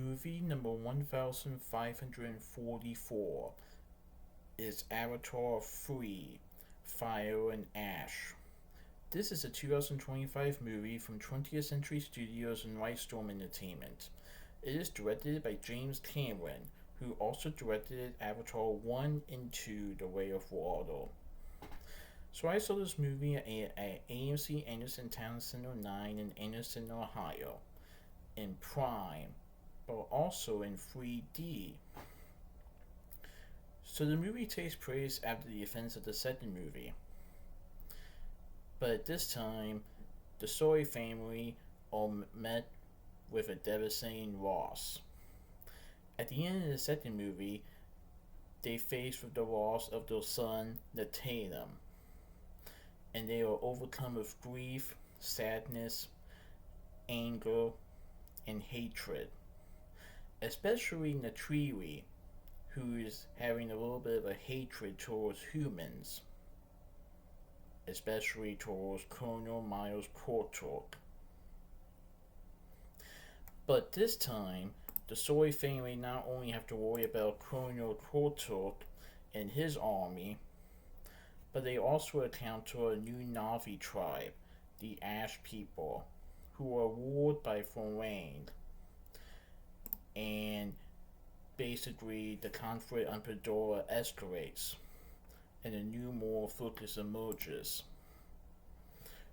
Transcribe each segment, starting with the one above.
Movie number 1544 is Avatar 3 Fire and Ash. This is a 2025 movie from 20th Century Studios and Lightstorm Entertainment. It is directed by James Cameron, who also directed Avatar 1 and 2 The Way of Water. So I saw this movie at AMC Anderson Towne Center 9 in Anderson, Ohio, in Prime, but also in 3D. So the movie takes place after the events of the second movie. But at this time, the Story family are met with a devastating loss. At the end of the second movie, they face with the loss of their son, Tatum, and they are overcome with grief, sadness, anger, and hatred. Especially Natriri, who is having a little bit of a hatred towards humans, especially towards Colonel Miles Kortork. But this time, the Soy family not only have to worry about Colonel Kortork and his army, but they also encounter a new Na'vi tribe, the Ash people, who are ruled by Forain. And basically, the conflict on Pandora escalates, and a new moral focus emerges.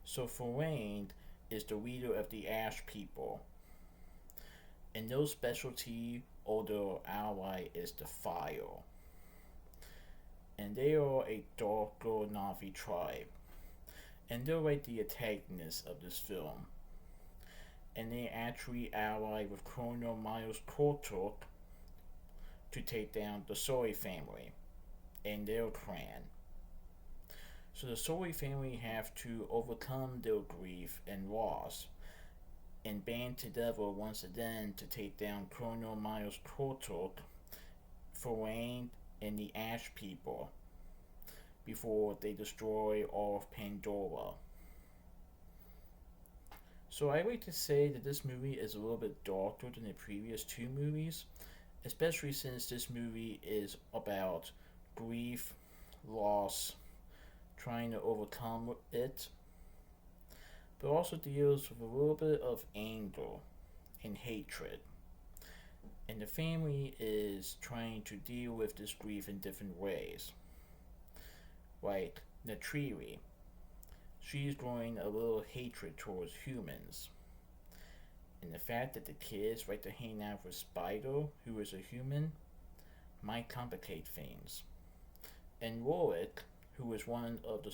So Forain is the leader of the Ash people, and their specialty or their ally is the fire. And they are a darker Na'vi tribe, and they're like the antagonists of this film. And they actually ally with Colonel Miles Kortork to take down the Soy family and their clan. So the Soy family have to overcome their grief and loss and band together once again to take down Colonel Miles Kortork, Forain, and the Ash people before they destroy all of Pandora. So I like to say that this movie is a little bit darker than the previous two movies, especially since this movie is about grief, loss, trying to overcome it, but also deals with a little bit of anger and hatred. And the family is trying to deal with this grief in different ways. Like Natriri, she's growing a little hatred towards humans. And the fact that the kids like to hang out with Spider, who is a human, might complicate things. And Warwick, who is one of the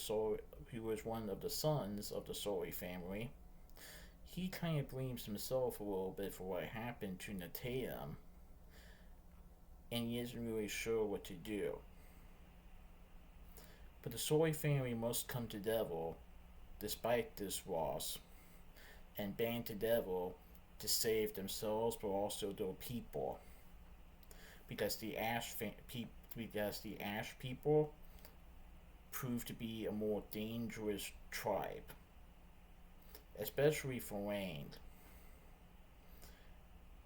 sons of the Sorry family, he kind of blames himself a little bit for what happened to Tatum, and he isn't really sure what to do. But the Sorry family must come together despite this loss and band together to save themselves but also their people, because the Ash people proved to be a more dangerous tribe, especially for Rain.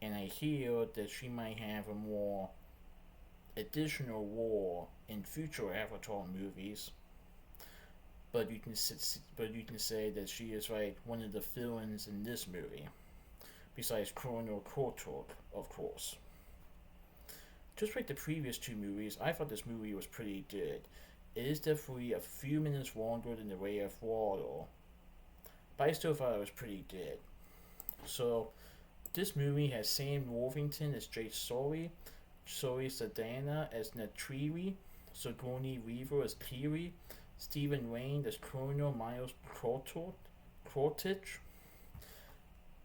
And I hear that she might have a more additional war in future Avatar movies. But you can say that she is like one of the villains in this movie, besides Colonel Kortork, of course. Just like the previous two movies, I thought this movie was pretty good. It is definitely a few minutes longer than The Way of Water, but I still thought it was pretty good. So, this movie has Sam Worthington as Jay Sully, Zoe Saldana as Natriri, Sigourney Weaver as Kiri, Stephen Wayne as Colonel Miles Kortich,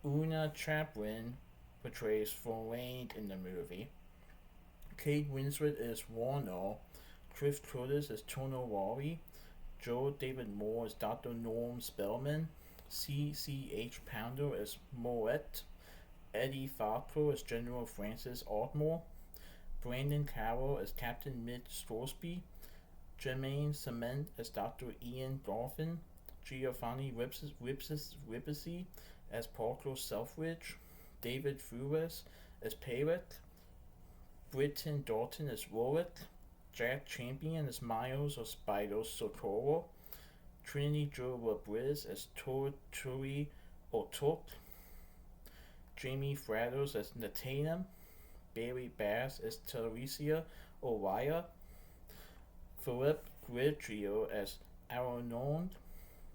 Una Chaplin portrays Forain in the movie, Kate Winslet as Warner, Cliff Curtis as Tonawari, Joe David Moore as Dr. Norm Spellman, C.C.H. Pounder as Moet, Eddie Falco as General Francis Ardmore, Brandon Carroll as Captain Mitch Scoresby, Jermaine Clement as Dr. Ian Garfin, Giovanni Ribisi as Parker Selfridge, David Fuentes as Parrot, Britton Dalton as Warwick, Jack Champion as Miles or Spider Socorro, Trinity Jo Briz as Turi or Took, Jamie Fraddles as Natanum, Barry Bass as Teresia or Raya, Philip Gridrio as Aronon,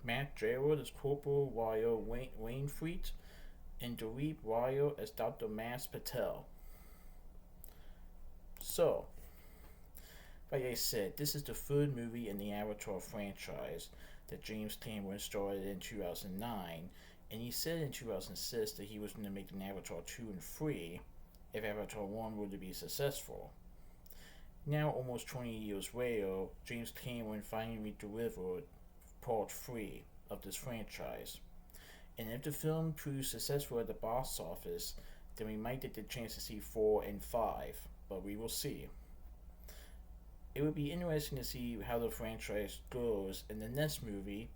Matt Gerald as Corporal Ryo Wainfried, and Dorit Ryo as Dr. Mas Patel. So, like I said, this is the third movie in the Avatar franchise that James Cameron started in 2009, and he said in 2006 that he was going to make an Avatar 2 and 3 if Avatar 1 were to be successful. Now, almost 20 years later, James Cameron finally delivered Part 3 of this franchise. And if the film proves successful at the box office, then we might get the chance to see 4 and 5, but we will see. It would be interesting to see how the franchise goes in the next movie,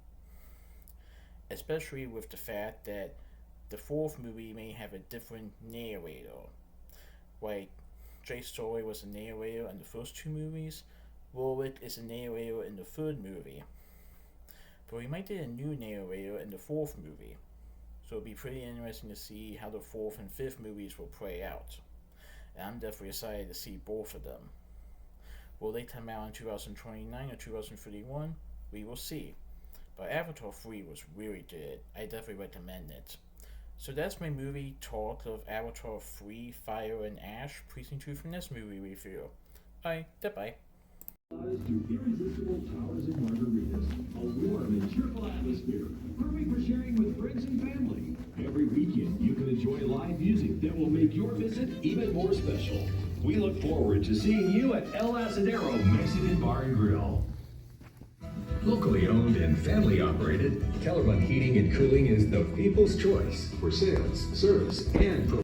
especially with the fact that the fourth movie may have a different narrator. Like Jay Story was a narrator in the first two movies, Warwick is a narrator in the third movie. But we might get a new narrator in the fourth movie. So it'll be pretty interesting to see how the fourth and fifth movies will play out. And I'm definitely excited to see both of them. Will they come out in 2029 or 2031? We will see. But Avatar 3 was really good. I definitely recommend it. So that's my movie talk of Avatar 3 Fire and Ash. Please stay tuned for next movie review. Bye. Goodbye. To irresistible towers and margaritas, a warm and cheerful atmosphere, perfect for sharing with friends and family. Every weekend, you can enjoy live music that will make your visit even more special. We look forward to seeing you at El Asadero Mexican Bar and Grill. Locally owned and family operated, Kellerman Heating and Cooling is the people's choice for sales, service, and